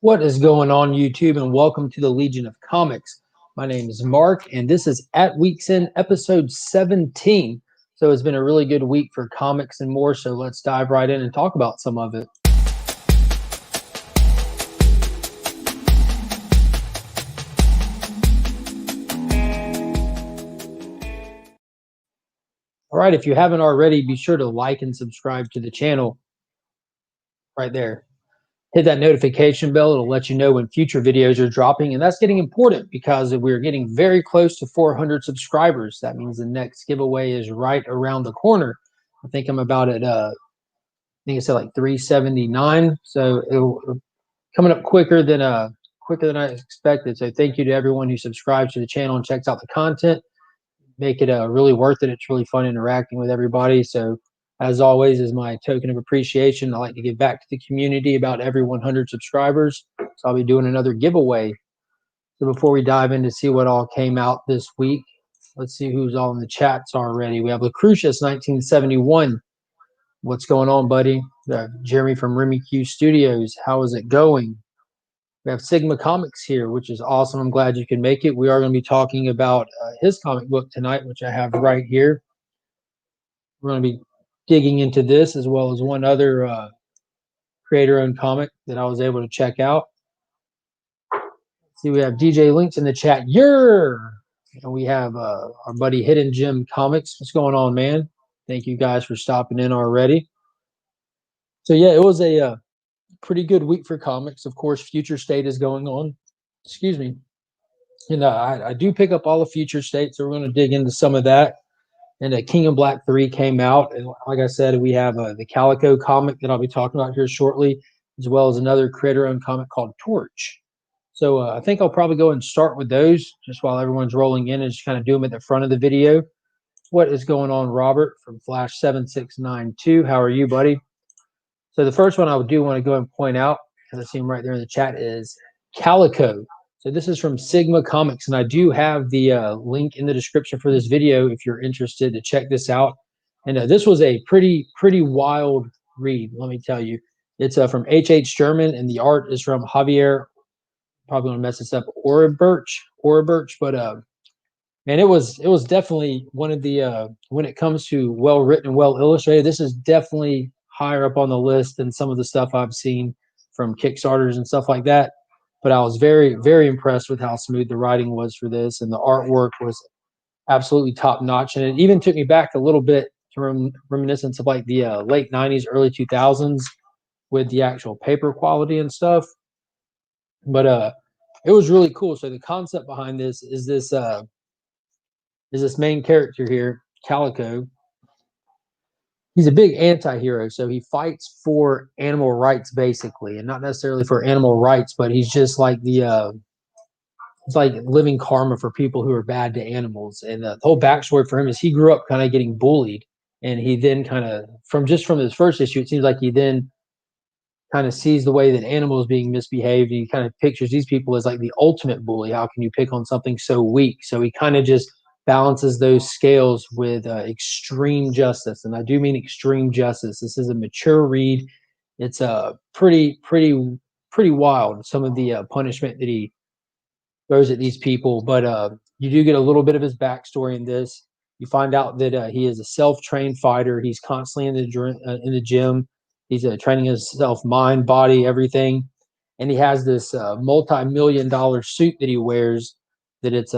What is going on, YouTube, and welcome to the Legion of Comics. My name is Mark, and this is At Week's End, episode 17. So it's been a really good week for comics and more, so let's dive right in and talk about some of it. All right, if you haven't already, be sure to like and subscribe to the channel right there. Hit that notification bell. It'll let you know when future videos are dropping, and that's getting important because we're getting very close to 400 subscribers. That means the next giveaway is right around the corner. I think I'm about at I think it's at like 379, so it'll coming up quicker than I expected. So thank you to everyone who subscribes to the channel and checks out the content. Make it really worth it. It's really fun interacting with everybody. So as always, as my token of appreciation, I like to give back to the community about every 100 subscribers. So I'll be doing another giveaway. So before we dive in to see what all came out this week, let's see who's all in the chats already. We have Lucretius 1971. What's going on, buddy? Jeremy from Remy Q Studios. How is it going? We have Sigma Comics here, which is awesome. I'm glad you could make it. We are going to be talking about his comic book tonight, which I have right here. We're going to be digging into this as well as one other creator-owned comic that I was able to check out. See, we have DJ Links in the chat. And we have our buddy Hidden Gem Comics. What's going on, man? Thank you guys for stopping in already. So yeah, it was a pretty good week for comics. Of course, Future State is going on. Excuse me. And I do pick up all the Future State, so we're going to dig into some of that. And King in Black 3 came out. And like I said, we have the Calico comic that I'll be talking about here shortly, as well as another creator-owned comic called Tourch. So I think I'll probably go and start with those just while everyone's rolling in and just kind of do them at the front of the video. What is going on, Robert from Flash7692? How are you, buddy? So the first one I do want to go and point out, because I see him right there in the chat, is Calico. So this is from Sigma Comics, and I do have the link in the description for this video if you're interested to check this out. And this was a pretty wild read, let me tell you. It's from H.H. Sherman, and the art is from Javier, probably going to mess this up, Orabirch, but man, it was definitely one of the, when it comes to well-written and well-illustrated, this is definitely higher up on the list than some of the stuff I've seen from Kickstarters and stuff like that. But I was very, very impressed with how smooth the writing was for this, and the artwork was absolutely top notch. And it even took me back a little bit to reminiscence of like the late 90s, early 2000s with the actual paper quality and stuff. But it was really cool. So the concept behind this is this main character here, Calico. He's a big anti-hero, so he fights for animal rights basically, and not necessarily for animal rights, but he's just like the it's like living karma for people who are bad to animals. And the whole backstory for him is he grew up kind of getting bullied, and he then kind of from his first issue, it seems like he then kind of sees the way that animals being misbehaved, and he kind of pictures these people as like the ultimate bully. How can you pick on something so weak? So he kind of just balances those scales with extreme justice, and I do mean extreme justice. This is a mature read. It's pretty wild, some of the punishment that he throws at these people, but you do get a little bit of his backstory in this. You find out that he is a self-trained fighter. He's constantly in the gym. He's training himself, mind, body, everything, and he has this multi-million-dollar suit that he wears. That it's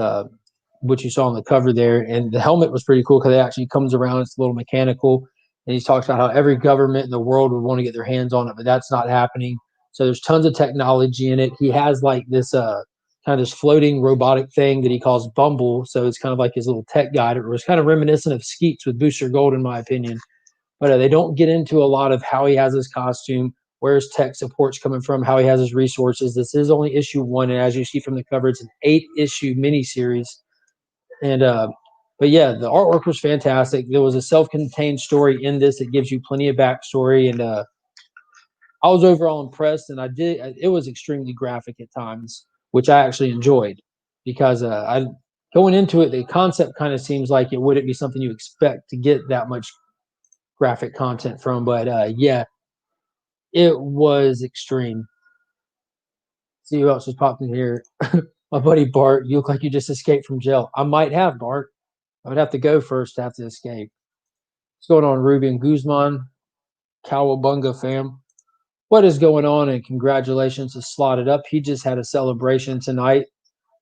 which you saw on the cover there, and the helmet was pretty cool because it actually comes around. It's a little mechanical, and he talks about how every government in the world would want to get their hands on it, but that's not happening. So there's tons of technology in it. He has like this kind of this floating robotic thing that he calls Bumble, so it's kind of like his little tech guide. It was kind of reminiscent of Skeets with Booster Gold, in my opinion. But they don't get into a lot of how he has his costume, where's tech support's coming from, how he has his resources. This is only issue 1, and as you see from the cover, it's an 8-issue miniseries. And but yeah, the artwork was fantastic. There was a self-contained story in this that gives you plenty of backstory, and I was overall impressed. And it was extremely graphic at times, which I actually enjoyed, because I going into it, the concept kind of seems like it wouldn't be something you expect to get that much graphic content from, but yeah, it was extreme. See who else was popped in here. My buddy Bart, you look like you just escaped from jail. I might have, Bart. I would have to go first to have to escape. What's going on, Ruby and Guzman? Cowabunga fam. What is going on? And congratulations to Slotted Up. He just had a celebration tonight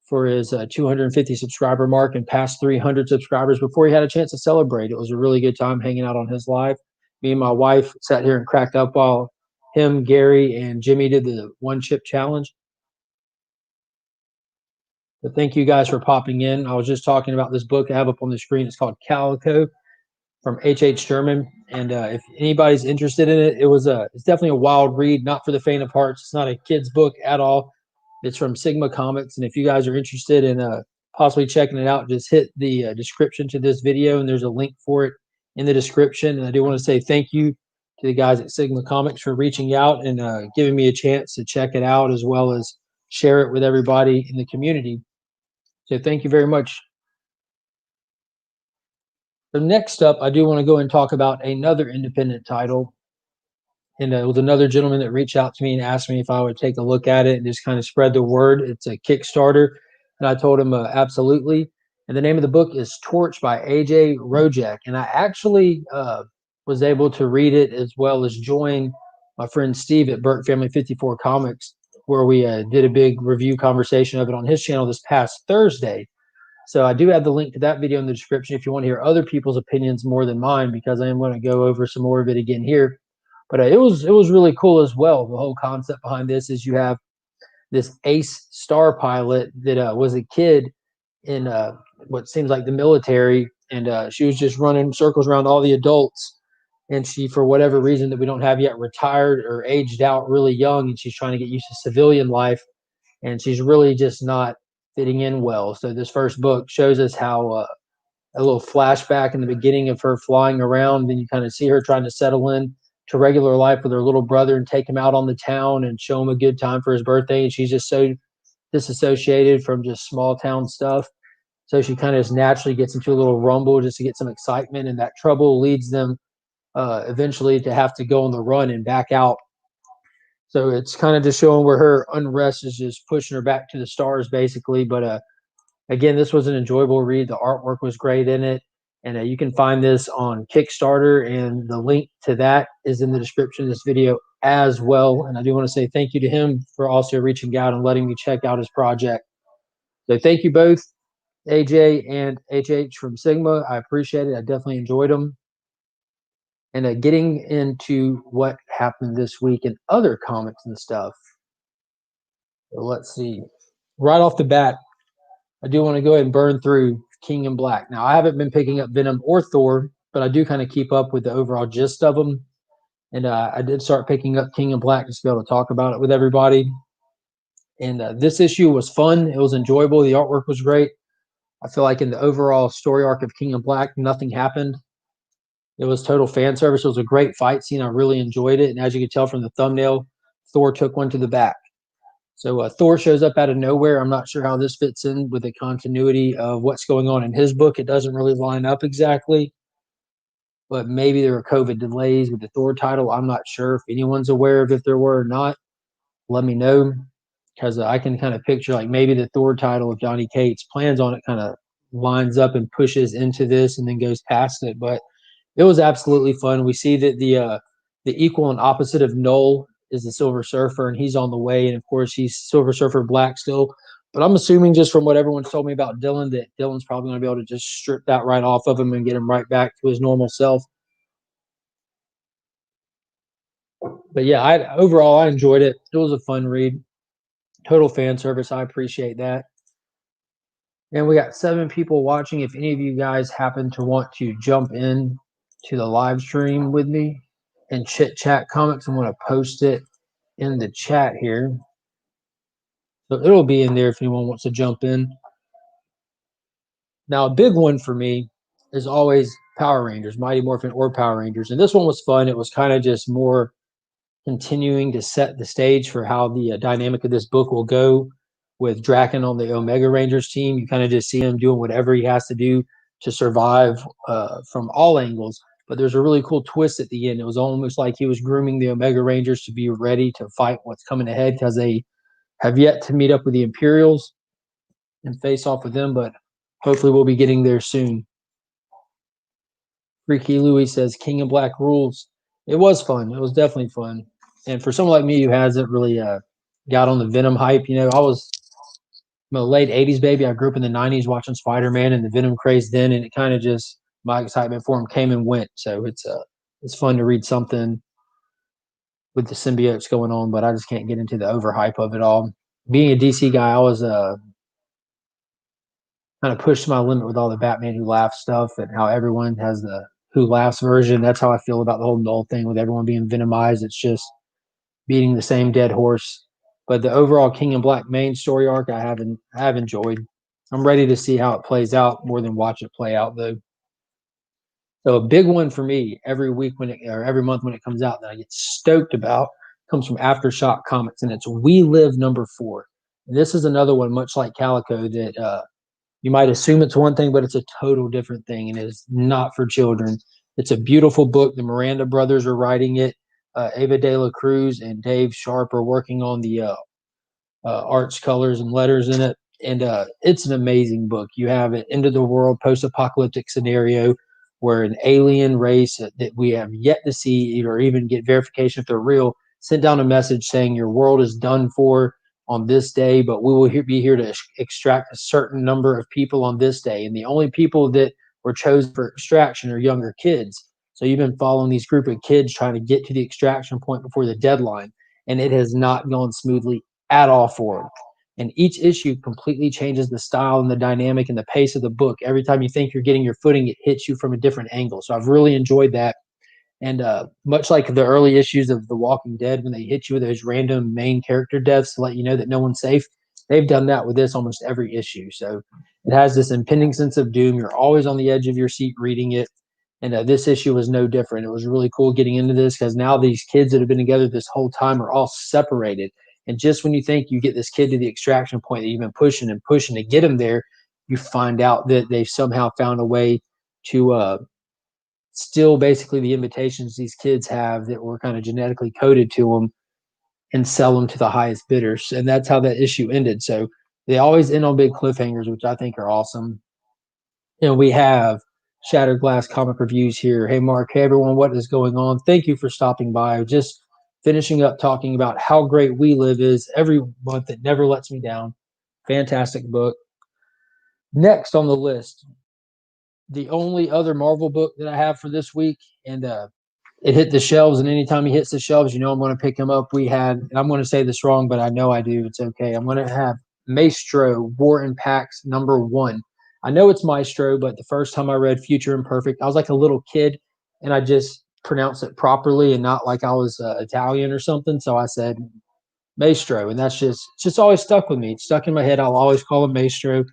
for his 250 subscriber mark and past 300 subscribers before he had a chance to celebrate. It was a really good time hanging out on his live. Me and my wife sat here and cracked up while him, Gary, and Jimmy did the one chip challenge. But thank you guys for popping in. I was just talking about this book I have up on the screen. It's called Calico from H.H. Sherman. And if anybody's interested in it, it's definitely a wild read, not for the faint of hearts. It's not a kid's book at all. It's from Sigma Comics. And if you guys are interested in possibly checking it out, just hit the description to this video, and there's a link for it in the description. And I do want to say thank you to the guys at Sigma Comics for reaching out and giving me a chance to check it out, as well as share it with everybody in the community. So thank you very much. So next up, I do want to go and talk about another independent title. And it was another gentleman that reached out to me and asked me if I would take a look at it and just kind of spread the word. It's a Kickstarter. And I told him absolutely. And the name of the book is Tourch by AJ Rojek. And I actually was able to read it, as well as join my friend Steve at Burke Family 54 Comics, where we did a big review conversation of it on his channel this past Thursday. So I do have the link to that video in the description if you want to hear other people's opinions more than mine, because I am going to go over some more of it again here. But it was really cool as well. The whole concept behind this is you have this ace star pilot that was a kid in what seems like the military, and she was just running circles around all the adults. And she, for whatever reason that we don't have yet, retired or aged out really young, and she's trying to get used to civilian life, and she's really just not fitting in well. So this first book shows us how a little flashback in the beginning of her flying around. Then you kind of see her trying to settle in to regular life with her little brother and take him out on the town and show him a good time for his birthday. And she's just so disassociated from just small town stuff. So she kind of just naturally gets into a little rumble just to get some excitement. And that trouble leads them eventually to have to go on the run and back out. So it's kind of just showing where her unrest is just pushing her back to the stars, basically. But again, this was an enjoyable read. The artwork was great in it. And you can find this on Kickstarter, and the link to that is in the description of this video as well. And I do want to say thank you to him for also reaching out and letting me check out his project. So thank you both, AJ and HH from Sigma. I appreciate it. I definitely enjoyed them. And getting into what happened this week in other comics and stuff. So let's see. Right off the bat, I do want to go ahead and burn through King in Black. Now, I haven't been picking up Venom or Thor, but I do kind of keep up with the overall gist of them. And I did start picking up King in Black just to be able to talk about it with everybody. And this issue was fun. It was enjoyable. The artwork was great. I feel like in the overall story arc of King in Black, nothing happened. It was total fan service. It was a great fight scene. I really enjoyed it. And as you can tell from the thumbnail, Thor took one to the back. So Thor shows up out of nowhere. I'm not sure how this fits in with the continuity of what's going on in his book. It doesn't really line up exactly. But maybe there were COVID delays with the Thor title. I'm not sure if anyone's aware of if there were or not. Let me know, because I can kind of picture like maybe the Thor title, if Johnny Cates plans on it, kind of lines up and pushes into this and then goes past it. But it was absolutely fun. We see that the equal and opposite of Null is the Silver Surfer, and he's on the way. And of course, he's Silver Surfer Black still. But I'm assuming, just from what everyone's told me about Dylan, that Dylan's probably going to be able to just strip that right off of him and get him right back to his normal self. But yeah, overall I enjoyed it. It was a fun read. Total fan service. I appreciate that. And we got 7 people watching. If any of you guys happen to want to jump in to the live stream with me, and Chit Chat Comics. I'm going to post it in the chat here. So it'll be in there if anyone wants to jump in. Now, a big one for me is always Power Rangers, Mighty Morphin or Power Rangers. And this one was fun. It was kind of just more continuing to set the stage for how the dynamic of this book will go with Draken on the Omega Rangers team. You kind of just see him doing whatever he has to do to survive from all angles. But there's a really cool twist at the end. It was almost like he was grooming the Omega Rangers to be ready to fight what's coming ahead, because they have yet to meet up with the Imperials and face off with them, but hopefully we'll be getting there soon. Freaky Louie says King of Black rules. It was fun. It was definitely fun. And for someone like me who hasn't really got on the Venom hype, I'm a late 80s baby. I grew up in the 90s watching Spider-Man and the Venom craze then, and it kind of just, my excitement for him came and went. So it's fun to read something with the symbiotes going on, but I just can't get into the overhype of it all. Being a DC guy, I was kind of pushed my limit with all the Batman Who Laughs stuff and how everyone has the Who Laughs version. That's how I feel about the whole Null thing with everyone being Venomized. It's just beating the same dead horse. But the overall King in Black main story arc, I have enjoyed. I'm ready to see how it plays out more than watch it play out, though. So a big one for me every week or every month when it comes out that I get stoked about comes from Aftershock Comics, and it's We Live #4. And this is another one, much like Calico, that you might assume it's one thing, but it's a total different thing, and it is not for children. It's a beautiful book. The Miranda brothers are writing it. Ava De La Cruz and Dave Sharp are working on the arts, colors, and letters in it. And it's an amazing book. You have an end of the world post-apocalyptic scenario where an alien race that we have yet to see or even get verification if they're real sent down a message saying your world is done for on this day, but we will be here to extract a certain number of people on this day. And the only people that were chosen for extraction are younger kids. So you've been following these group of kids trying to get to the extraction point before the deadline, and it has not gone smoothly at all for them. And each issue completely changes the style and the dynamic and the pace of the book. Every time you think you're getting your footing, it hits you from a different angle. So I've really enjoyed that. And much like the early issues of The Walking Dead, when they hit you with those random main character deaths to let you know that no one's safe, they've done that with this almost every issue. So it has this impending sense of doom. You're always on the edge of your seat reading it. And this issue was no different. It was really cool getting into this because now these kids that have been together this whole time are all separated. And just when you think you get this kid to the extraction point that you've been pushing and pushing to get him there, you find out that they've somehow found a way to steal basically the invitations these kids have that were kind of genetically coded to them and sell them to the highest bidders. And that's how that issue ended. So they always end on big cliffhangers, which I think are awesome. And we have Shattered Glass Comic Reviews here. Hey, Mark. Hey, everyone. What is going on? Thank you for stopping by. Just finishing up talking about how great We Live is every month. It never lets me down. Fantastic book. Next on the list, the only other Marvel book that I have for this week, and it hit the shelves, and anytime he hits the shelves, you know I'm going to pick him up. We had, and I'm going to say this wrong, but I know I do. It's okay. I'm going to have Maestro, War and Pax #1. I know it's Maestro, but the first time I read Future Imperfect, I was like a little kid, and I just pronounced it properly and not like I was Italian or something. So I said Maestro, and it's just always stuck with me. It's stuck in my head. I'll always call him Maestro,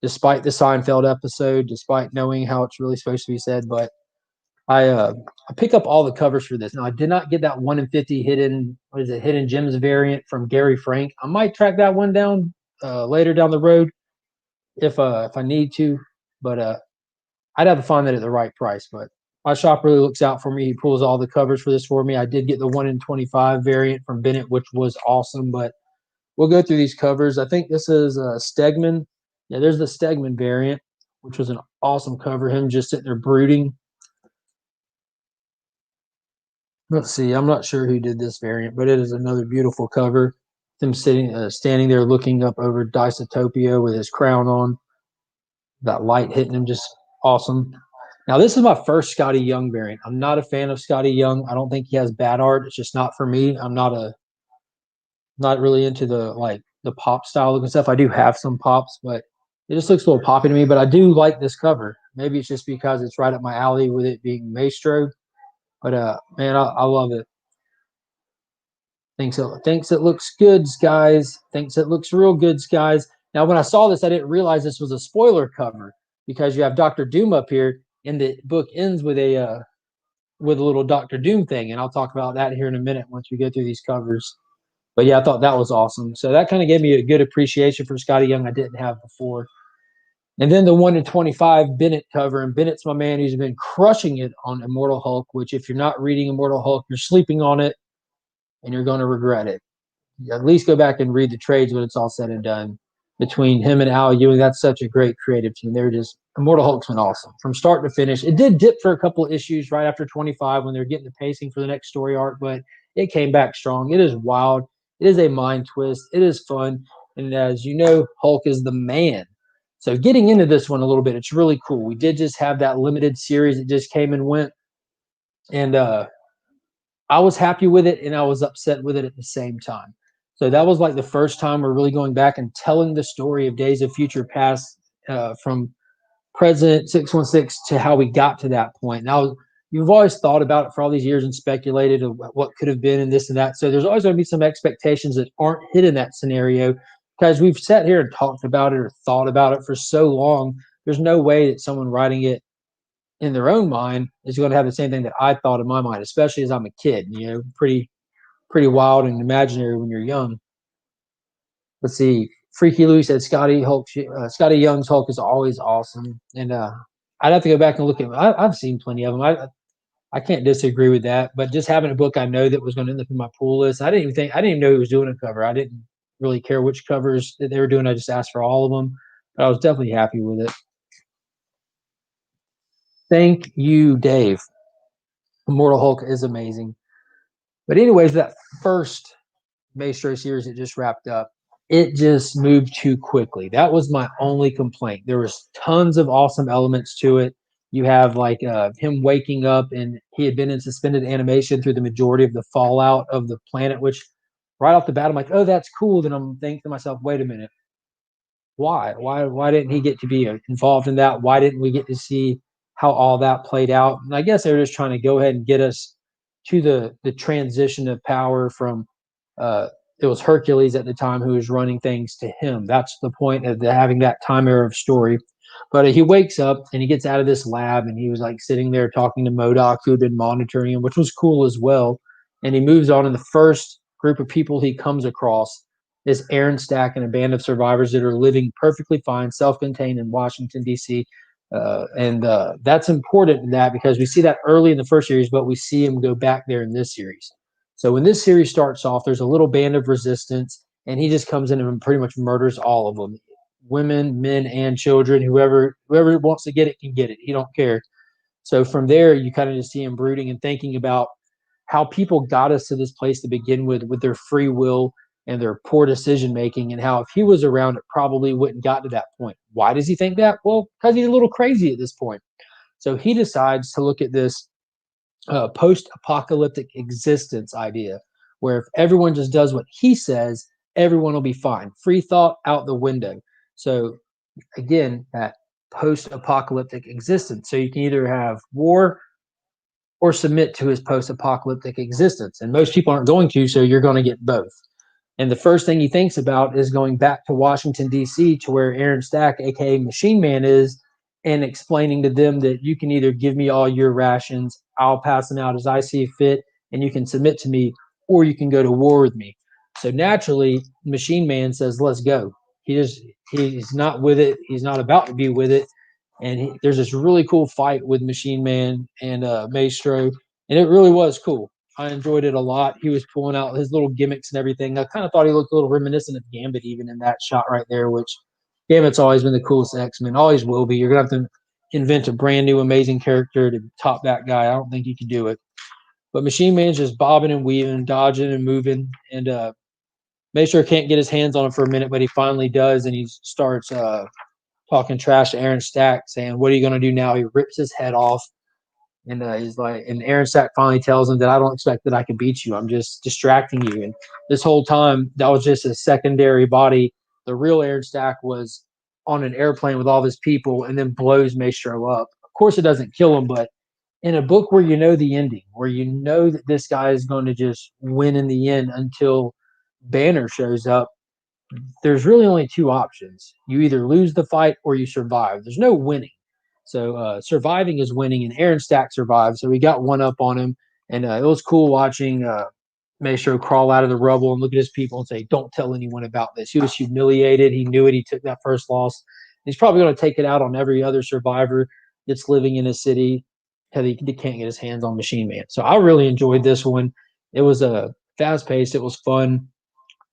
despite the Seinfeld episode, despite knowing how it's really supposed to be said. But I pick up all the covers for this. Now I did not get that 1 in 50 hidden gems variant from Gary Frank. I might track that one down later down the road if I need to, but I'd have to find that at the right price. But my shop really looks out for me. He pulls all the covers for this for me. I did get the 1 in 25 variant from Bennett, which was awesome. But we'll go through these covers. I think this is Stegman. Yeah, there's the Stegman variant, which was an awesome cover. Him just sitting there brooding. Let's see. I'm not sure who did this variant, but it is another beautiful cover. Him standing there looking up over Disotopia with his crown on. That light hitting him, just awesome. Now, this is my first Scotty Young variant. I'm not a fan of Scotty Young. I don't think he has bad art. It's just not for me. I'm not really into the pop style looking stuff. I do have some pops, but it just looks a little poppy to me. But I do like this cover. Maybe it's just because it's right up my alley with it being Maestro. But man, I love it. Thinks it looks good, guys. Thinks it looks real good, guys. Now, when I saw this, I didn't realize this was a spoiler cover because you have Doctor Doom up here, and the book ends with a little Doctor Doom thing, and I'll talk about that here in a minute once we go through these covers. But yeah, I thought that was awesome. So that kind of gave me a good appreciation for Scotty Young I didn't have before. And then the 1 in 25 Bennett cover, and Bennett's my man who's been crushing it on Immortal Hulk, which if you're not reading Immortal Hulk, you're sleeping on it and you're going to regret it. At least go back and read the trades when it's all said and done. Between him and Al Ewing, that's such a great creative team. They're just Immortal Hulk's been awesome from start to finish. It did dip for a couple of issues right after 25 when they're getting the pacing for the next story arc, but it came back strong. It is wild. It is a mind twist. It is fun. And as you know, Hulk is the man. So getting into this one a little bit, it's really cool. We did just have that limited series that just came and went. And I was happy with it and I was upset with it at the same time. So that was like the first time we're really going back and telling the story of Days of Future Past from present 616 to how we got to that point. Now, you've always thought about it for all these years and speculated of what could have been and this and that. So there's always going to be some expectations that aren't hit in that scenario because we've sat here and talked about it or thought about it for so long. There's no way that someone writing it in their own mind is going to have the same thing that I thought in my mind, especially as I'm a kid, pretty wild and imaginary when you're young. Let's see. Freaky Lou said Scotty Young's Hulk is always awesome. And I'd have to go back and look at I've seen plenty of them. I can't disagree with that. But just having a book I know that was going to end up in my pool list, I didn't even know he was doing a cover. I didn't really care which covers that they were doing. I just asked for all of them. But I was definitely happy with it. Thank you, Dave. Immortal Hulk is amazing. But anyways, that first Maestro series that just wrapped up, it just moved too quickly. That was my only complaint. There was tons of awesome elements to it. You have like him waking up and he had been in suspended animation through the majority of the fallout of the planet, which right off the bat, I'm like, oh, that's cool. Then I'm thinking to myself, wait a minute. Why didn't he get to be involved in that? Why didn't we get to see how all that played out? And I guess they were just trying to go ahead and get us to the transition of power from it was Hercules at the time who was running things to him. That's the point of having that time era of story. But he wakes up and he gets out of this lab and he was like sitting there talking to MODOK, who had been monitoring him, which was cool as well. And he moves on, and the first group of people he comes across is Aaron Stack and a band of survivors that are living perfectly fine, self-contained in Washington, D.C. And that's important in that because we see that early in the first series, but we see him go back there in this series. So when this series starts off, there's a little band of resistance, and he just comes in and pretty much murders all of them. Women, men, and children. Whoever wants to get it can get it. He don't care. So from there, you kind of just see him brooding and thinking about how people got us to this place to begin with their free will and their poor decision making, and how if he was around, it probably wouldn't got to that point. Why does he think that? Well, because he's a little crazy at this point. So he decides to look at this post-apocalyptic existence idea, where if everyone just does what he says, everyone will be fine. Free thought out the window. So again, that post-apocalyptic existence. So you can either have war or submit to his post-apocalyptic existence. And most people aren't going to, so you're going to get both. And the first thing he thinks about is going back to Washington, D.C., to where Aaron Stack, aka Machine Man, is, and explaining to them that you can either give me all your rations, I'll pass them out as I see fit, and you can submit to me, or you can go to war with me. So naturally, Machine Man says, let's go. He's not with it. He's not about to be with it. And there's this really cool fight with Machine Man and Maestro, and it really was cool. I enjoyed it a lot. He was pulling out his little gimmicks and everything. I kind of thought he looked a little reminiscent of Gambit even in that shot right there, which Gambit's always been the coolest X-Men, always will be. You're going to have to invent a brand new amazing character to top that guy. I don't think you can do it. But Machine Man's just bobbing and weaving, dodging and moving, and Maestro can't get his hands on him for a minute, but he finally does, and he starts talking trash to Aaron Stack, saying, what are you going to do now? He rips his head off. And he's like, and Aaron Stack finally tells him that I don't expect that I can beat you. I'm just distracting you. And this whole time, that was just a secondary body. The real Aaron Stack was on an airplane with all of his people and then blows Maestro up. Of course, it doesn't kill him, but in a book where you know the ending, where you know that this guy is going to just win in the end until Banner shows up, there's really only two options. You either lose the fight or you survive. There's no winning. So surviving is winning, and Aaron Stack survived. So we got one up on him, and it was cool watching Maestro crawl out of the rubble and look at his people and say, "Don't tell anyone about this." He was humiliated. He knew it. He took that first loss. He's probably going to take it out on every other survivor that's living in his city because he can't get his hands on Machine Man. So I really enjoyed this one. It was fast paced. It was fun.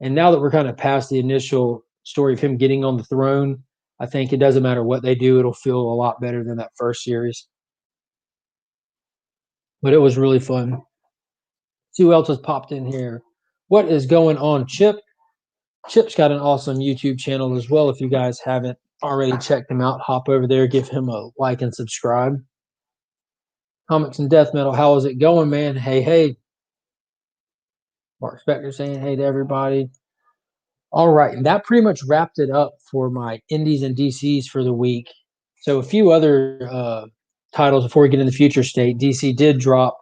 And now that we're kind of past the initial story of him getting on the throne, I think it doesn't matter what they do, it'll feel a lot better than that first series. But it was really fun. See who else has popped in here. What is going on, Chip? Chip's got an awesome YouTube channel as well. If you guys haven't already checked him out, hop over there, give him a like and subscribe. Comics and Death Metal, how is it going, man? Hey, hey. Mark Spector saying hey to everybody. All right, and that pretty much wrapped it up for my indies and DCs for the week. So a few other titles before we get in the future state. DC did drop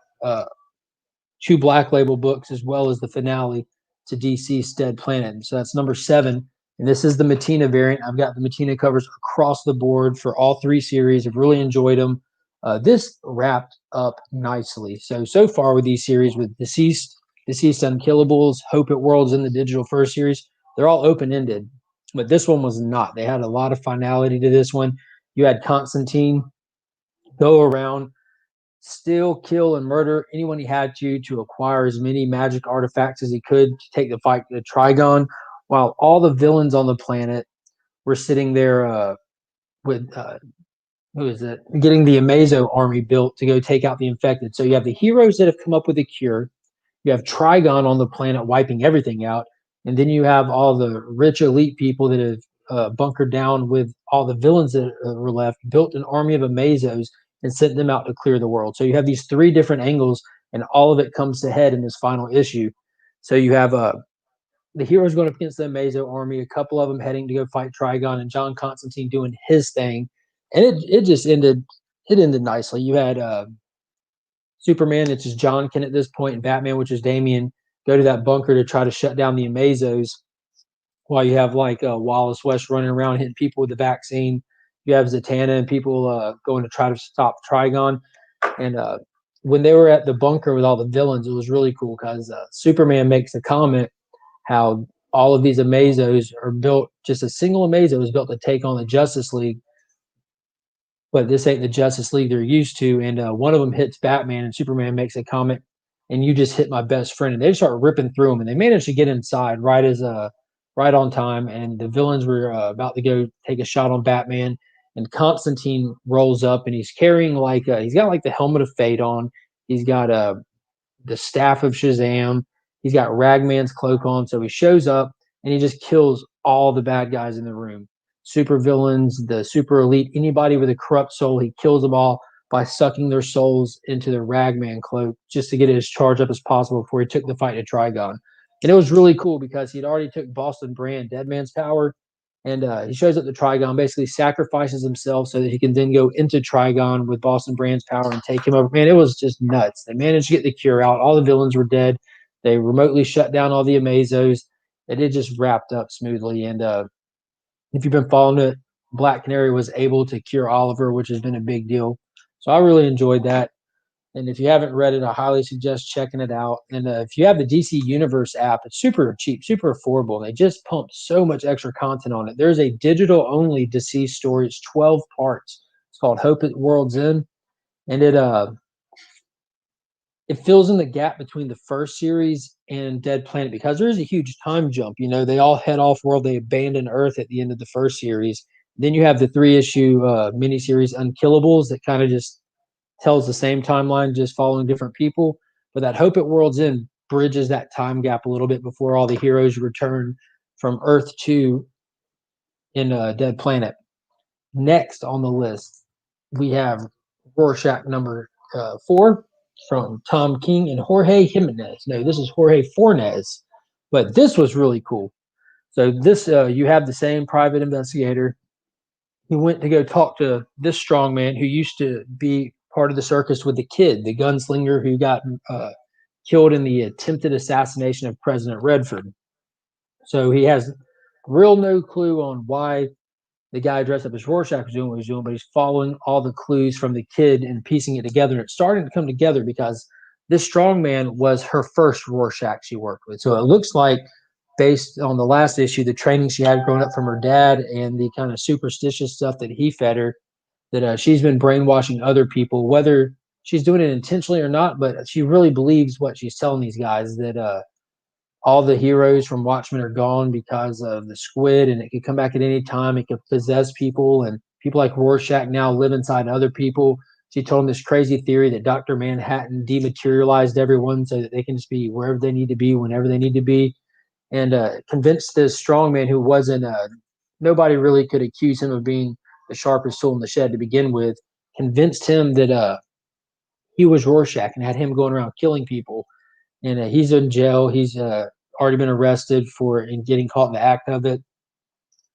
two Black Label books as well as the finale to DC's Dead Planet. So that's number 7, and this is the Matina variant. I've got the Matina covers across the board for all 3 series. I've really enjoyed them. This wrapped up nicely. So far with these series, with Deceased Unkillables, Hope It Worlds in the digital first series, they're all open-ended, but this one was not. They had a lot of finality to this one. You had Constantine go around, still kill and murder anyone he had to acquire as many magic artifacts as he could to take the fight to Trigon, while all the villains on the planet were sitting there with who is it? Getting the Amazo army built to go take out the infected. So you have the heroes that have come up with a cure. You have Trigon on the planet wiping everything out, and then you have all the rich elite people that have bunkered down with all the villains that were left, built an army of Amazos, and sent them out to clear the world. So you have these 3 different angles, and all of it comes to head in this final issue. So you have the heroes going up against the Amazo army, a couple of them heading to go fight Trigon, and John Constantine doing his thing, and it just ended. It ended nicely. You had Superman, which is John Kent at this point, and Batman, which is Damian, go to that bunker to try to shut down the Amazos, while you have like Wallace West running around hitting people with the vaccine. You have Zatanna and people going to try to stop Trigon. And when they were at the bunker with all the villains, it was really cool because Superman makes a comment how all of these Amazos are built, just a single Amazo is built to take on the Justice League, but this ain't the Justice League they're used to. And one of them hits Batman, and Superman makes a comment, and you just hit my best friend. And they start ripping through him, and they manage to get inside right on time. And the villains were about to go take a shot on Batman, and Constantine rolls up, and he's carrying he's got like the helmet of fate on. He's got the staff of Shazam. He's got Ragman's cloak on, so he shows up and he just kills all the bad guys in the room. Super villains, the super elite, anybody with a corrupt soul, he kills them all by sucking their souls into the Ragman cloak just to get it as charged up as possible before he took the fight to Trigon. And it was really cool because he'd already took Boston Brand, Deadman's power, and he shows up to Trigon, basically sacrifices himself so that he can then go into Trigon with Boston Brand's power and take him over. Man, it was just nuts. They managed to get the cure out. All the villains were dead. They remotely shut down all the Amazos. And it just wrapped up smoothly. And if you've been following it, Black Canary was able to cure Oliver, which has been a big deal. So I really enjoyed that. And if you haven't read it, I highly suggest checking it out. And if you have the DC Universe app, it's super cheap, super affordable. They just pumped so much extra content on it. There's a digital-only Deceased story. It's 12 parts. It's called Hope It World's End. And it fills in the gap between the first series and Dead Planet because there is a huge time jump. You know, they all head off world. They abandon Earth at the end of the first series. Then you have the 3-issue miniseries Unkillables that kind of just tells the same timeline, just following different people. But that Hope at World's End bridges that time gap a little bit before all the heroes return from Earth 2 in Dead Planet. Next on the list, we have Rorschach number 4 from Tom King and Jorge Jimenez. No, this is Jorge Fornes, but this was really cool. So this, you have the same private investigator. He went to go talk to this strong man who used to be part of the circus with the kid, the gunslinger who got killed in the attempted assassination of President Redford. So he has real no clue on why the guy dressed up as Rorschach was doing what he was doing, but he's following all the clues from the kid and piecing it together. And it's starting to come together because this strongman was her first Rorschach she worked with. So it looks like, based on the last issue, the training she had growing up from her dad and the kind of superstitious stuff that he fed her, that she's been brainwashing other people, whether she's doing it intentionally or not, but she really believes what she's telling these guys, that all the heroes from Watchmen are gone because of the squid, and it could come back at any time. It could possess people, and people like Rorschach now live inside other people. She told him this crazy theory that Dr. Manhattan dematerialized everyone so that they can just be wherever they need to be, whenever they need to be, and convinced this strongman who wasn't, nobody really could accuse him of being the sharpest tool in the shed to begin with, convinced him that he was Rorschach and had him going around killing people. And he's in jail. He's already been arrested for and getting caught in the act of it.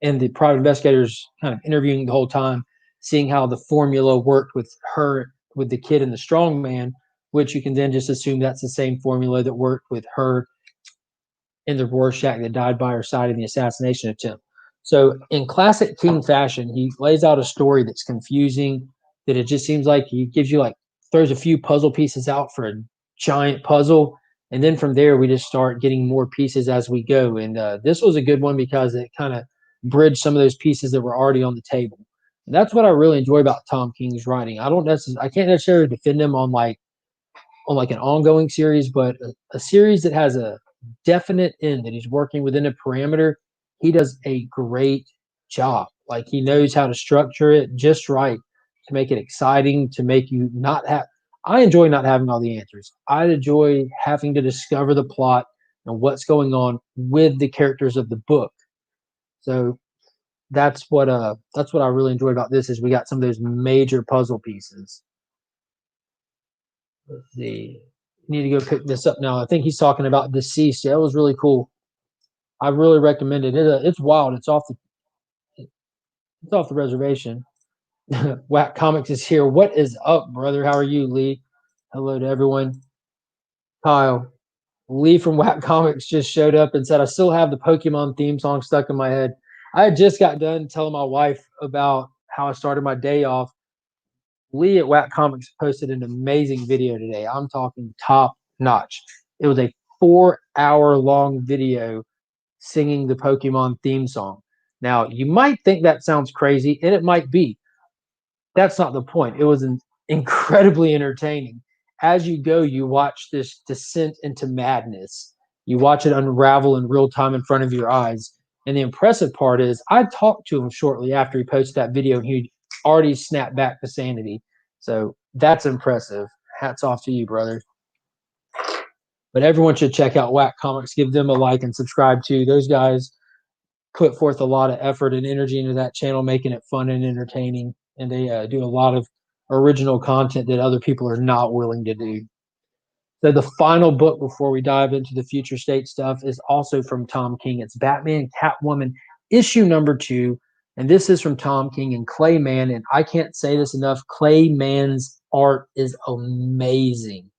And the private investigators kind of interviewing the whole time, seeing how the formula worked with her, with the kid and the strong man, which you can then just assume that's the same formula that worked with her in the Rorschach that died by her side in the assassination attempt. So in classic King fashion, he lays out a story that's confusing, that it just seems like he gives you, like, throws a few puzzle pieces out for a giant puzzle. And then from there, we just start getting more pieces as we go. And this was a good one because it kind of bridged some of those pieces that were already on the table. And that's what I really enjoy about Tom King's writing. I can't necessarily defend him on like an ongoing series, but a series that has a definite end that he's working within a parameter, he does a great job. Like, he knows how to structure it just right to make it exciting, to make you not have. I enjoy not having all the answers. I enjoy having to discover the plot and what's going on with the characters of the book. So that's what I really enjoy about this, is we got some of those major puzzle pieces. Let's see. Need to go pick this up now. I think he's talking about Deceased. Yeah, it was really cool. I really recommend it. It's wild. It's off the reservation. Whack Comics is here. What is up, brother? How are you, Lee? Hello to everyone. Kyle. Lee from Whack Comics just showed up and said, I still have the Pokemon theme song stuck in my head. I just got done telling my wife about how I started my day off. Lee at Whack Comics posted an amazing video today. I'm talking top notch. It was a 4-hour long video singing the Pokemon theme song. Now, you might think that sounds crazy, and it might be. That's not the point. It was incredibly entertaining. As you go, you watch this descent into madness. You watch it unravel in real time in front of your eyes. And the impressive part is, I talked to him shortly after he posted that video, and he'd already snapped back to sanity. So that's impressive. Hats off to you, brother. But everyone should check out Whack Comics. Give them a like and subscribe too. Those guys put forth a lot of effort and energy into that channel, making it fun and entertaining. And they do a lot of original content that other people are not willing to do. So the final book before we dive into the future state stuff is also from Tom King. It's Batman Catwoman issue number 2. And this is from Tom King and Clay Mann. And I can't say this enough. Clay Mann's art is amazing.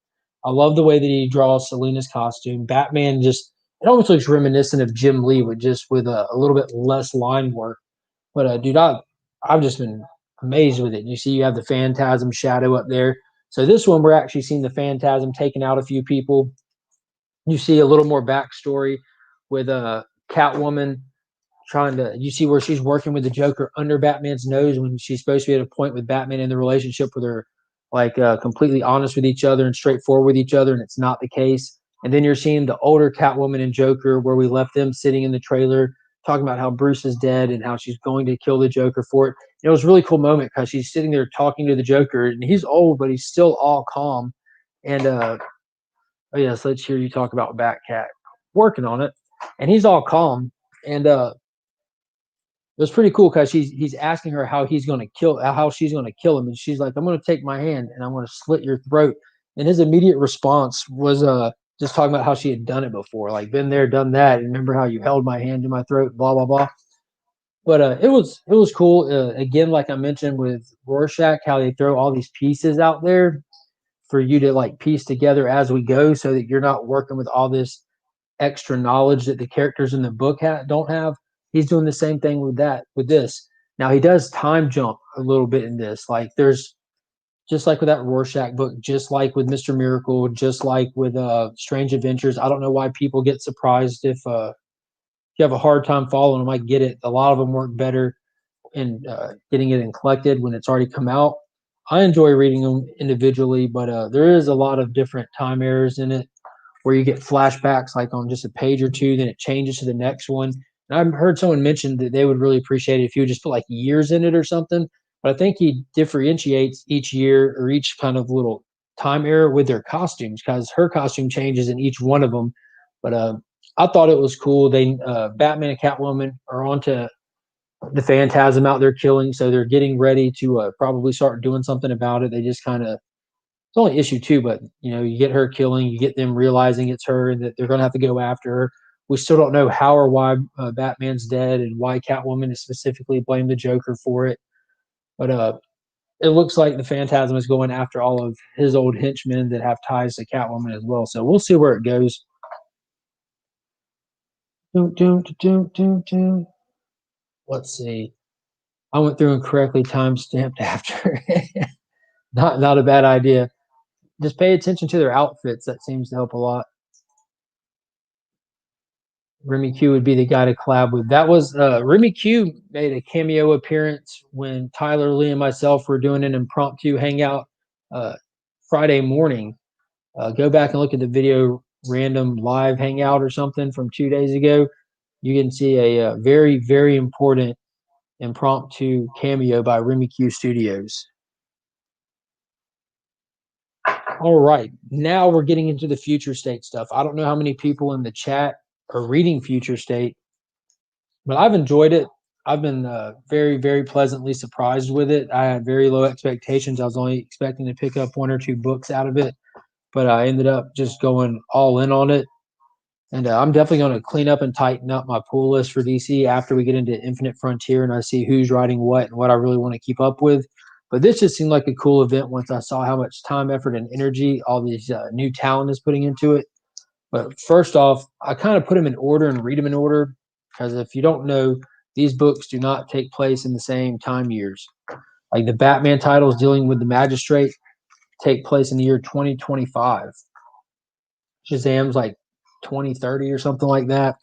I love the way that he draws Selina's costume. Batman just, it almost looks reminiscent of Jim Lee with a little bit less line work. But dude, I've just been amazed with it. You see, you have the Phantasm shadow up there. So this one, we're actually seeing the Phantasm taking out a few people. You see a little more backstory with Catwoman you see where she's working with the Joker under Batman's nose when she's supposed to be at a point with Batman in the relationship where they're like completely honest with each other and straightforward with each other, and it's not the case. And then you're seeing the older Catwoman and Joker, where we left them sitting in the trailer talking about how Bruce is dead and how she's going to kill the Joker for it. And it was a really cool moment because she's sitting there talking to the Joker, and he's old, but he's still all calm. And oh yes, let's hear you talk about Batcat. Working on it, and he's all calm. And it was pretty cool because he's asking her how she's going to kill him, and she's like, "I'm going to take my hand and I'm going to slit your throat." And his immediate response was just talking about how she had done it before, like been there, done that. And remember how you held my hand to my throat, blah blah blah. But it was cool. Again, like I mentioned with Rorschach, how they throw all these pieces out there for you to like piece together as we go, so that you're not working with all this extra knowledge that the characters in the book don't have. He's doing the same thing with that with this. Now he does time jump a little bit in this. Like there's just like with that Rorschach book, just like with Mr. Miracle, just like with Strange Adventures. I don't know why people get surprised if you have a hard time following them. I get it. A lot of them work better in getting it in collected when it's already come out. I enjoy reading them individually, but there is a lot of different time errors in it where you get flashbacks like on just a page or two, then it changes to the next one. And I've heard someone mention that they would really appreciate it if you would just put like years in it or something. But I think he differentiates each year or each kind of little time era with their costumes, because her costume changes in each one of them. But I thought it was cool. They Batman and Catwoman are onto the Phantasm out there killing, so they're getting ready to probably start doing something about it. They just kind of, it's only issue two, but you get her killing, you get them realizing it's her and that they're going to have to go after her. We still don't know how or why Batman's dead and why Catwoman is specifically blamed the Joker for it. But it looks like the Phantasm is going after all of his old henchmen that have ties to Catwoman as well. So we'll see where it goes. Let's see. I went through and correctly timestamped after. Not a bad idea. Just pay attention to their outfits. That seems to help a lot. Remy Q would be the guy to collab with. That was Remy Q made a cameo appearance when Tyler, Lee, and myself were doing an impromptu hangout Friday morning. Go back and look at the video random live hangout or something from 2 days ago. You can see a very, very important impromptu cameo by Remy Q Studios. All right, now we're getting into the future state stuff. I don't know how many people in the chat are reading future state, but I've enjoyed it. I've been very, very pleasantly surprised with it. I had very low expectations. I was only expecting to pick up one or two books out of it, but I ended up just going all in on it. And I'm definitely going to clean up and tighten up my pull list for DC after we get into Infinite Frontier and I see who's writing what and what I really want to keep up with. But this just seemed like a cool event once I saw how much time, effort, and energy all these new talent is putting into it. But first off, I kind of put them in order and read them in order, because if you don't know, these books do not take place in the same time years. Like the Batman titles dealing with the Magistrate take place in the year 2025. Shazam's like 2030 or something like that.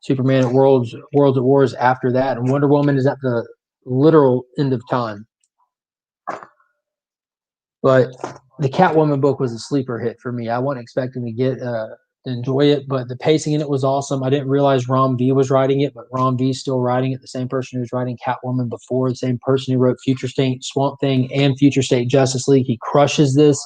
Superman at Worlds at Wars after that, and Wonder Woman is at the literal end of time. But the Catwoman book was a sleeper hit for me. I wasn't expecting to enjoy it, but the pacing in it was awesome. I didn't realize Rom V was writing it, but Rom V is still writing it. The same person who was writing Catwoman before, the same person who wrote Future State Swamp Thing and Future State Justice League. He crushes this.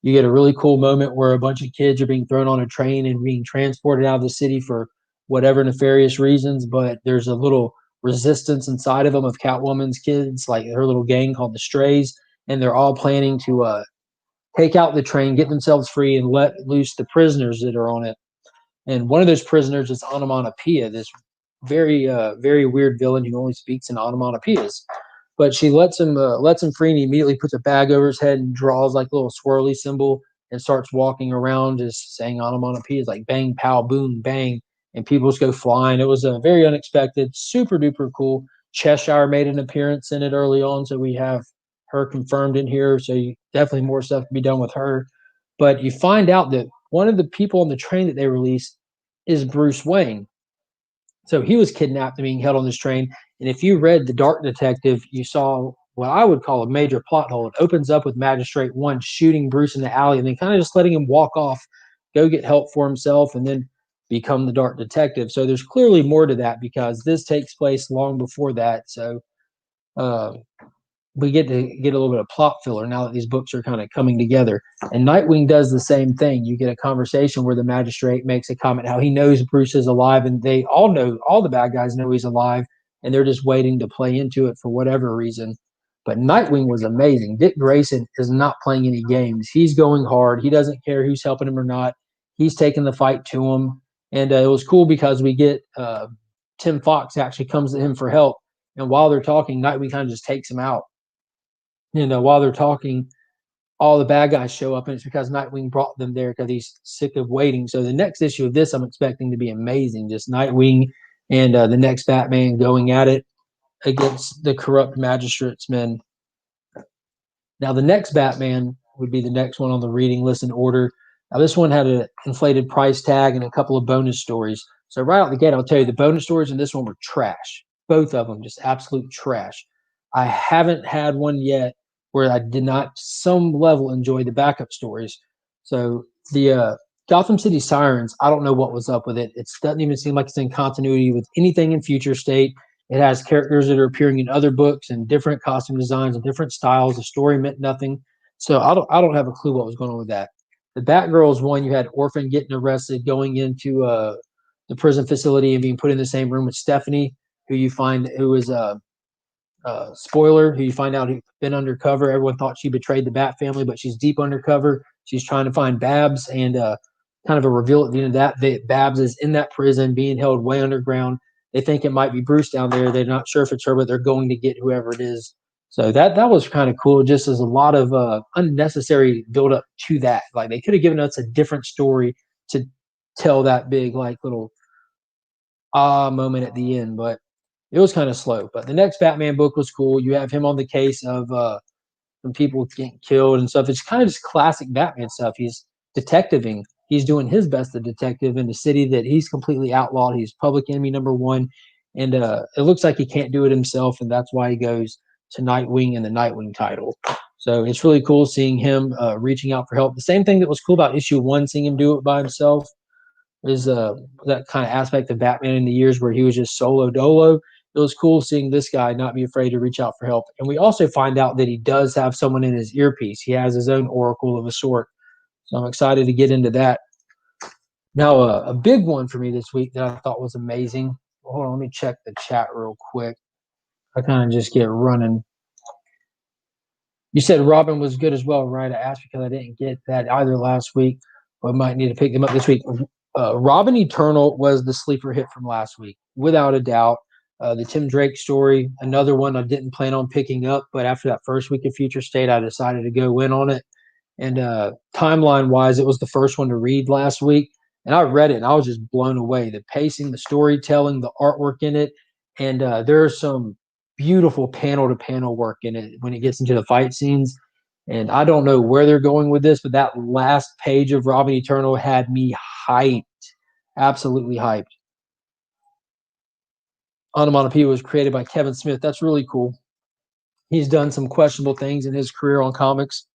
You get a really cool moment where a bunch of kids are being thrown on a train and being transported out of the city for whatever nefarious reasons, but there's a little resistance inside of them of Catwoman's kids, like her little gang called the Strays, and they're all planning to take out the train, get themselves free, and let loose the prisoners that are on it. And one of those prisoners is Onomatopoeia, this very, very weird villain who only speaks in onomatopoeias. But she lets him free, and he immediately puts a bag over his head and draws like a little swirly symbol and starts walking around just saying onomatopoeias like bang, pow, boom, bang, and people just go flying. It was a very unexpected, super duper cool. Cheshire made an appearance in it early on, so we have her confirmed in here. So definitely more stuff to be done with her. But you find out that one of the people on the train that they released is Bruce Wayne. So he was kidnapped and being held on this train. And if you read The Dark Detective, you saw what I would call a major plot hole. It opens up with Magistrate 1 shooting Bruce in the alley and then kind of just letting him walk off, go get help for himself, and then become the Dark Detective. So there's clearly more to that because this takes place long before that. So we get to get a little bit of plot filler now that these books are kind of coming together. And Nightwing does the same thing. You get a conversation where the Magistrate makes a comment how he knows Bruce is alive, and they all know, all the bad guys know he's alive, and they're just waiting to play into it for whatever reason. But Nightwing was amazing. Dick Grayson is not playing any games. He's going hard. He doesn't care who's helping him or not. He's taking the fight to him. And it was cool because we get Tim Fox actually comes to him for help. And while they're talking, Nightwing kind of just takes him out. And while they're talking, all the bad guys show up, and it's because Nightwing brought them there because he's sick of waiting. So the next issue of this, I'm expecting to be amazing. Just Nightwing and the next Batman going at it against the corrupt magistrates men. Now, the next Batman would be the next one on the reading list in order. Now, this one had an inflated price tag and a couple of bonus stories. So right out the gate, I'll tell you the bonus stories in this one were trash. Both of them, just absolute trash. I haven't had one yet where I did not some level enjoy the backup stories. So the Gotham City Sirens, I don't know what was up with it. It doesn't even seem like it's in continuity with anything in Future State. It has characters that are appearing in other books and different costume designs and different styles. The story meant nothing. So I don't have a clue what was going on with that. The Batgirls one, you had Orphan getting arrested, going into the prison facility and being put in the same room with Stephanie, who you find who is spoiler, who you find out who's been undercover. Everyone thought she betrayed the Bat family, but she's deep undercover. She's trying to find Babs, and kind of a reveal at the end of that Babs is in that prison being held way underground. They think it might be Bruce down there. They're not sure if it's her, but they're going to get whoever it is. So that was kind of cool. Just as a lot of unnecessary build up to that. Like they could have given us a different story to tell that big like little moment at the end, but it was kind of slow. But the next Batman book was cool. You have him on the case of some people getting killed and stuff. It's kind of just classic Batman stuff. He's detectiving. He's doing his best to detective in a city that he's completely outlawed. He's public enemy number one. And it looks like he can't do it himself. And that's why he goes to Nightwing and the Nightwing title. So it's really cool seeing him reaching out for help. The same thing that was cool about issue 1, seeing him do it by himself, is that kind of aspect of Batman in the years where he was just solo dolo. It was cool seeing this guy not be afraid to reach out for help. And we also find out that he does have someone in his earpiece. He has his own oracle of a sort. So I'm excited to get into that. Now, a big one for me this week that I thought was amazing. Hold on, let me check the chat real quick. I kind of just get running. You said Robin was good as well, right? I asked because I didn't get that either last week, but might need to pick them up this week. Robin Eternal was the sleeper hit from last week, without a doubt. The Tim Drake story, another one I didn't plan on picking up, but after that first week of Future State, I decided to go in on it. And timeline-wise, it was the first one to read last week. And I read it, and I was just blown away. The pacing, the storytelling, the artwork in it. And there's some beautiful panel-to-panel work in it when it gets into the fight scenes. And I don't know where they're going with this, but that last page of Robin Eternal had me hyped. Absolutely hyped. Onomatopoeia was created by Kevin Smith. That's really cool. He's done some questionable things in his career on comics.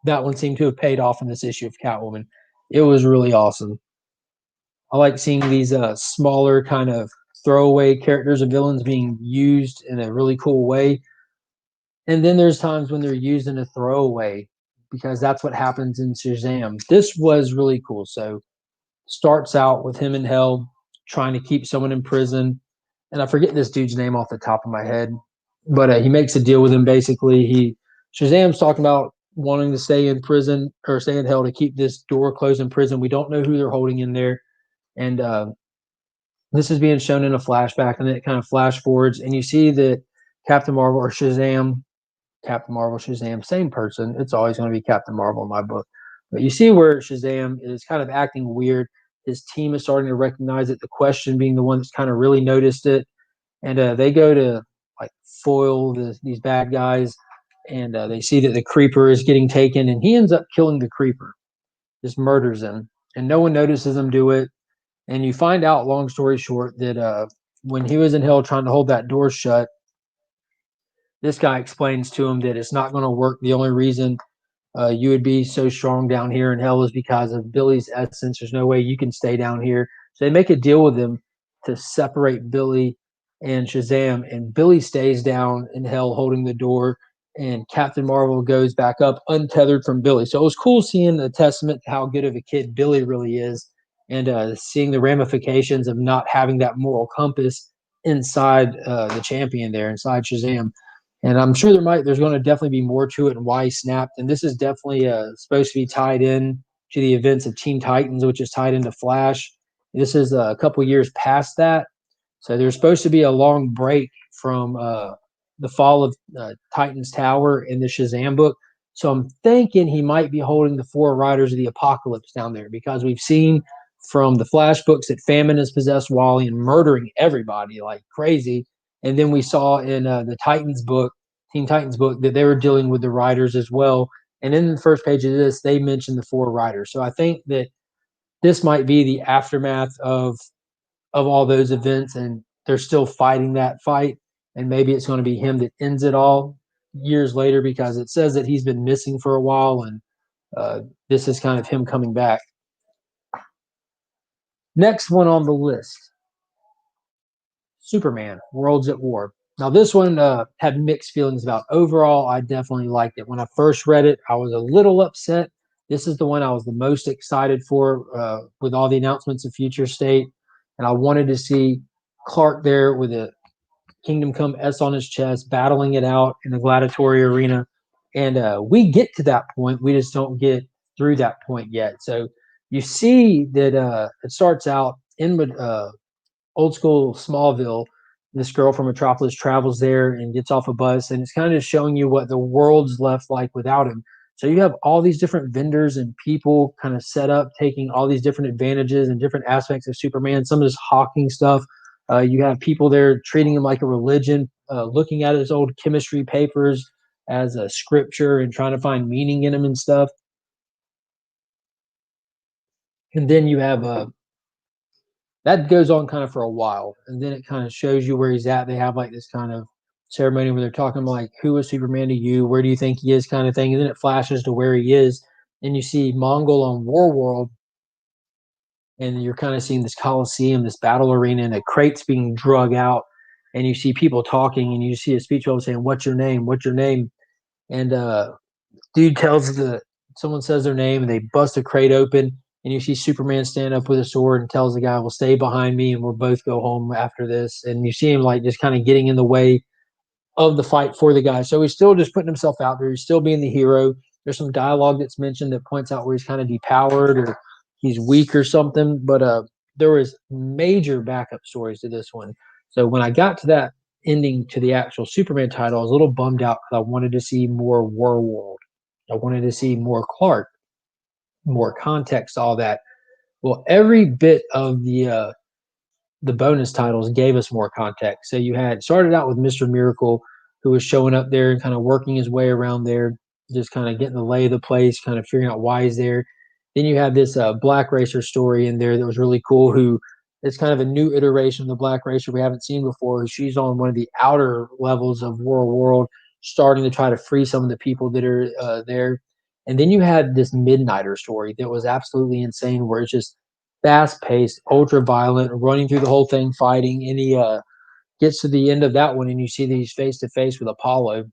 That one seemed to have paid off in this issue of Catwoman. It was really awesome. I like seeing these smaller kind of throwaway characters and villains being used in a really cool way. And then there's times when they're used in a throwaway, because that's what happens in Shazam. This was really cool. So starts out with him in hell trying to keep someone in prison. And I forget this dude's name off the top of my head, but he makes a deal with him. Basically, Shazam's talking about wanting to stay in prison or stay in hell to keep this door closed in prison. We don't know who they're holding in there. And this is being shown in a flashback, and then it kind of flash forwards, and you see that Captain Marvel or Shazam, same person. It's always going to be Captain Marvel in my book. But you see where Shazam is kind of acting weird. His team is starting to recognize it, the Question being the one that's kind of really noticed it. And they go to like foil these bad guys, and they see that the Creeper is getting taken, and he ends up killing the Creeper, just murders him, and no one notices him do it. And you find out, long story short, that when he was in hell trying to hold that door shut, this guy explains to him that it's not going to work. The only reason you would be so strong down here in hell is because of Billy's essence. There's no way you can stay down here. So they make a deal with him to separate Billy and Shazam, and Billy stays down in hell holding the door, and Captain Marvel goes back up untethered from Billy. So it was cool seeing a testament to how good of a kid Billy really is, and seeing the ramifications of not having that moral compass inside the champion there, inside Shazam. And I'm sure there's going to definitely be more to it and why he snapped. And this is definitely supposed to be tied in to the events of Teen Titans, which is tied into Flash. This is a couple years past that. So there's supposed to be a long break from the fall of Titan's Tower in the Shazam book. So I'm thinking he might be holding the 4 Riders of the Apocalypse down there, because we've seen from the Flash books that Famine has possessed Wally and murdering everybody like crazy. And then we saw in the Titans book, Teen Titans book, that they were dealing with the Riders as well. And in the first page of this, they mentioned the 4 Riders. So I think that this might be the aftermath of all those events, and they're still fighting that fight. And maybe it's going to be him that ends it all years later, because it says that he's been missing for a while, and this is kind of him coming back. Next one on the list, Superman, Worlds at War. Now, this one had mixed feelings about. Overall, I definitely liked it. When I first read it, I was a little upset. This is the one I was the most excited for with all the announcements of Future State. And I wanted to see Clark there with a Kingdom Come S on his chest, battling it out in the gladiatory arena. And we get to that point. We just don't get through that point yet. So you see that it starts out in old school Smallville. This girl from Metropolis travels there and gets off a bus, and it's kind of showing you what the world's left like without him. So you have all these different vendors and people kind of set up, taking all these different advantages and different aspects of Superman. Some of this hawking stuff. You have people there treating him like a religion, looking at his old chemistry papers as a scripture and trying to find meaning in them and stuff. And then you have that goes on kind of for a while, and then it kind of shows you where he's at. They have like this kind of ceremony where they're talking like, who is Superman to you? Where do you think he is, kind of thing. And then it flashes to where he is, and you see Mongol on War World, and you're kind of seeing this Coliseum, this battle arena, and the crates being drug out, and you see people talking, and you see a speech bubble saying, "What's your name? What's your name?" And dude tells someone says their name, and they bust a crate open, and you see Superman stand up with a sword and tells the guy, "Well, stay behind me, and we'll both go home after this." And you see him like just kind of getting in the way of the fight for the guy. So he's still just putting himself out there. He's still being the hero. There's some dialogue that's mentioned that points out where he's kind of depowered or he's weak or something. But there was major backup stories to this one. So when I got to that ending to the actual Superman title, I was a little bummed out because I wanted to see more War World. I wanted to see more Clark, more context, all that. Well, every bit of the bonus titles gave us more context. So you had started out with Mr. Miracle, who was showing up there and kind of working his way around there, just kind of getting the lay of the place, kind of figuring out why he's there. Then you have this Black Racer story in there that was really cool, who is kind of a new iteration of the Black Racer we haven't seen before. She's on one of the outer levels of War World, starting to try to free some of the people that are there. And then you had this Midnighter story that was absolutely insane, where it's just fast paced, ultra violent, running through the whole thing, fighting. And he gets to the end of that one, and you see that he's face to face with Apollo.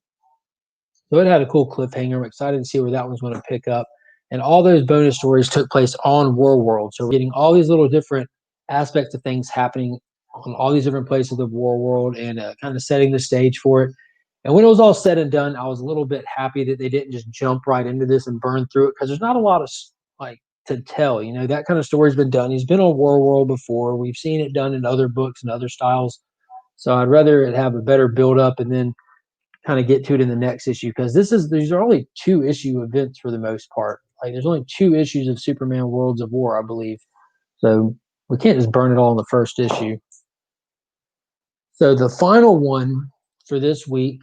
So it had a cool cliffhanger. I'm excited to see where that one's going to pick up. And all those bonus stories took place on War World. So we're getting all these little different aspects of things happening on all these different places of War World, and kind of setting the stage for it. And when it was all said and done, I was a little bit happy that they didn't just jump right into this and burn through it, because there's not a lot of like to tell. You know, that kind of story's been done. He's been on War World before. We've seen it done in other books and other styles. So I'd rather it have a better build up and then kind of get to it in the next issue, because these are only 2-issue events for the most part. Like there's only 2 issues of Superman Worlds of War, I believe. So we can't just burn it all in the first issue. So the final one for this week,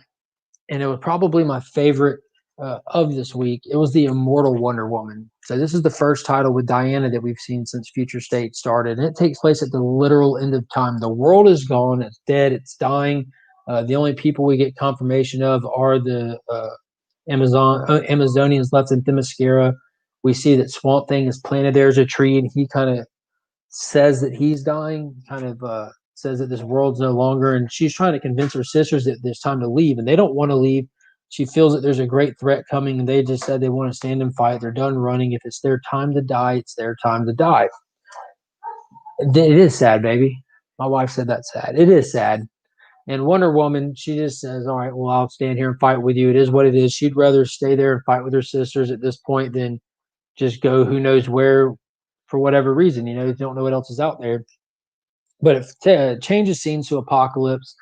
and it was probably my favorite of this week, it was the Immortal Wonder Woman. So this is the first title with Diana that we've seen since Future State started, and it takes place at the literal end of time. The world is gone, it's dead, it's dying. The only people we get confirmation of are the Amazonians left in Themyscira. We see that Swamp Thing is planted there as a tree, and he kind of says that he's dying, kind of says that this world's no longer, and she's trying to convince her sisters that there's time to leave, and they don't want to leave. She feels that there's a great threat coming, and they just said they want to stand and fight. They're done running. If it's their time to die, it's their time to die. It is sad, baby. My wife said that's sad. It is sad. And Wonder Woman, she just says, all right, well, I'll stand here and fight with you. It is what it is. She'd rather stay there and fight with her sisters at this point than just go who knows where for whatever reason. You know, you don't know what else is out there. But it changes scenes to Apocalypse,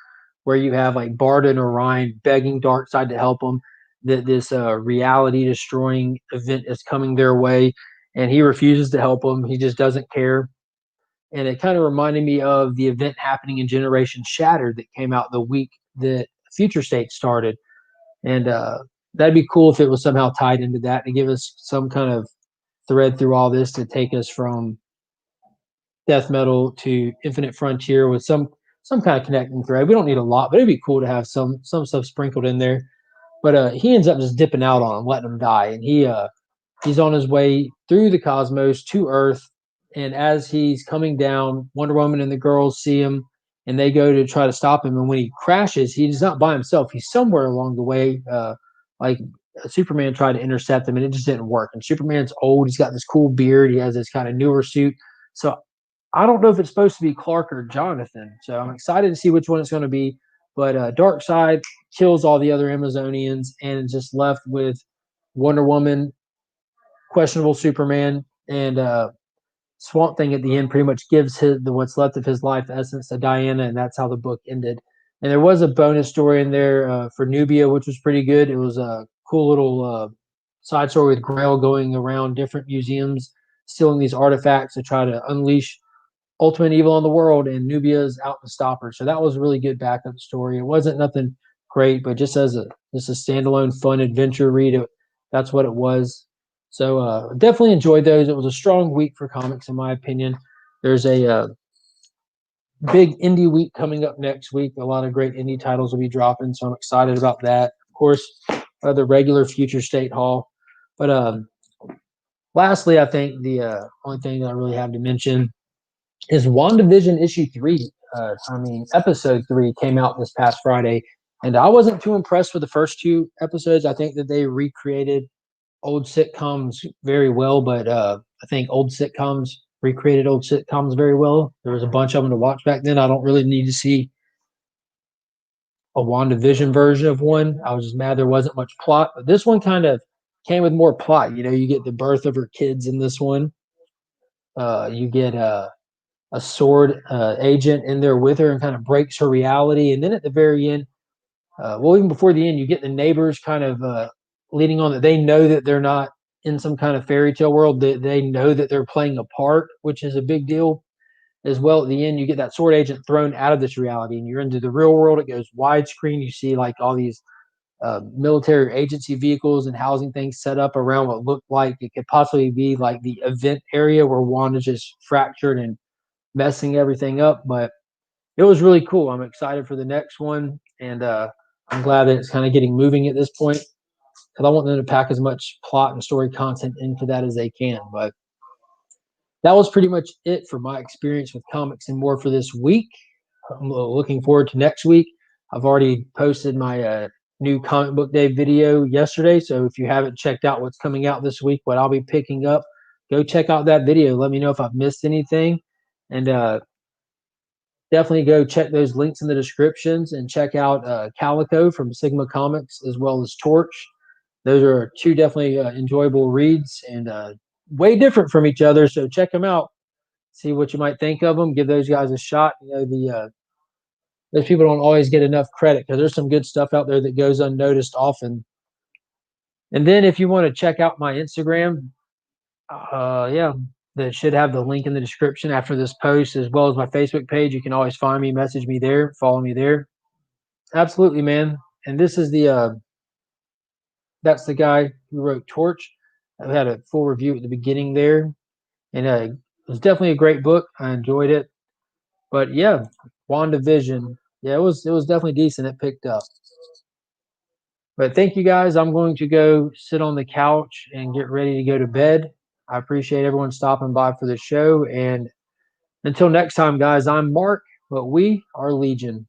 where you have like Bard and Orion begging Darkseid to help them. That this reality destroying event is coming their way, and he refuses to help them. He just doesn't care. And it kind of reminded me of the event happening in Generation Shattered that came out the week that Future State started. And that'd be cool if it was somehow tied into that to give us some kind of thread through all this to take us from death metal to Infinite Frontier with some kind of connecting thread. We don't need a lot, but it'd be cool to have some stuff sprinkled in there. But he ends up just dipping out on him, letting him die, and he's on his way through the cosmos to Earth. And as he's coming down, Wonder Woman and the girls see him, and they go to try to stop him. And when he crashes, he's not by himself. He's somewhere along the way. Like Superman tried to intercept him, and it just didn't work. And Superman's old. He's got this cool beard. He has this kind of newer suit. So I don't know if it's supposed to be Clark or Jonathan. So I'm excited to see which one it's going to be. But Darkseid kills all the other Amazonians and is just left with Wonder Woman, questionable Superman, and Swamp Thing at the end pretty much gives what's left of his life essence to Diana, and that's how the book ended. And there was a bonus story in there for Nubia, which was pretty good. It was a cool little side story with Grail going around different museums, stealing these artifacts to try to unleash ultimate evil on the world, and Nubia's out to stop her. So that was a really good backup story. It wasn't nothing great, but just as a standalone fun adventure read, that's what it was. So definitely enjoyed those. It was a strong week for comics, in my opinion. There's a big indie week coming up next week. A lot of great indie titles will be dropping, so I'm excited about that. Of course, the regular Future State Hall. But lastly, I think the only thing that I really have to mention is WandaVision issue 3. Episode 3 came out this past Friday, and I wasn't too impressed with the first 2 episodes. I think that they recreated old sitcoms very well, but I think old sitcoms recreated old sitcoms very well. There was a bunch of them to watch back then. I don't really need to see a WandaVision version of one. I was just mad there wasn't much plot, but this one kind of came with more plot. You know, you get the birth of her kids in this one. You get a sword agent in there with her and kind of breaks her reality. And then at the very end, even before the end, you get the neighbors kind of leading on that they know that they're not in some kind of fairy tale world. They know that they're playing a part, which is a big deal as well. At the end, you get that sword agent thrown out of this reality and you're into the real world. It goes widescreen. You see like all these military agency vehicles and housing things set up around what looked like it could possibly be like the event area where Wanda just fractured and messing everything up. But it was really cool. I'm excited for the next one, and I'm glad that it's kind of getting moving at this point because I want them to pack as much plot and story content into that as they can. But that was pretty much it for my experience with comics and more for this week. I'm looking forward to next week. I've already posted my new comic book day video yesterday, so if you haven't checked out what's coming out this week, what I'll be picking up, go check out that video. Let me know if I've missed anything, and definitely go check those links in the descriptions and check out Calico from Sigma Comics as well as Tourch. Those are 2 definitely enjoyable reads and way different from each other. So check them out. See what you might think of them. Give those guys a shot. You know, those people don't always get enough credit because there's some good stuff out there that goes unnoticed often. And then if you want to check out my Instagram, that should have the link in the description after this post, as well as my Facebook page. You can always find me, message me there, follow me there. Absolutely, man. And this is that's the guy who wrote Tourch. I had a full review at the beginning there, and it was definitely a great book. I enjoyed it. But yeah, WandaVision. Yeah, it was definitely decent. It picked up. But thank you guys. I'm going to go sit on the couch and get ready to go to bed. I appreciate everyone stopping by for the show. And until next time, guys, I'm Mark, but we are Legion.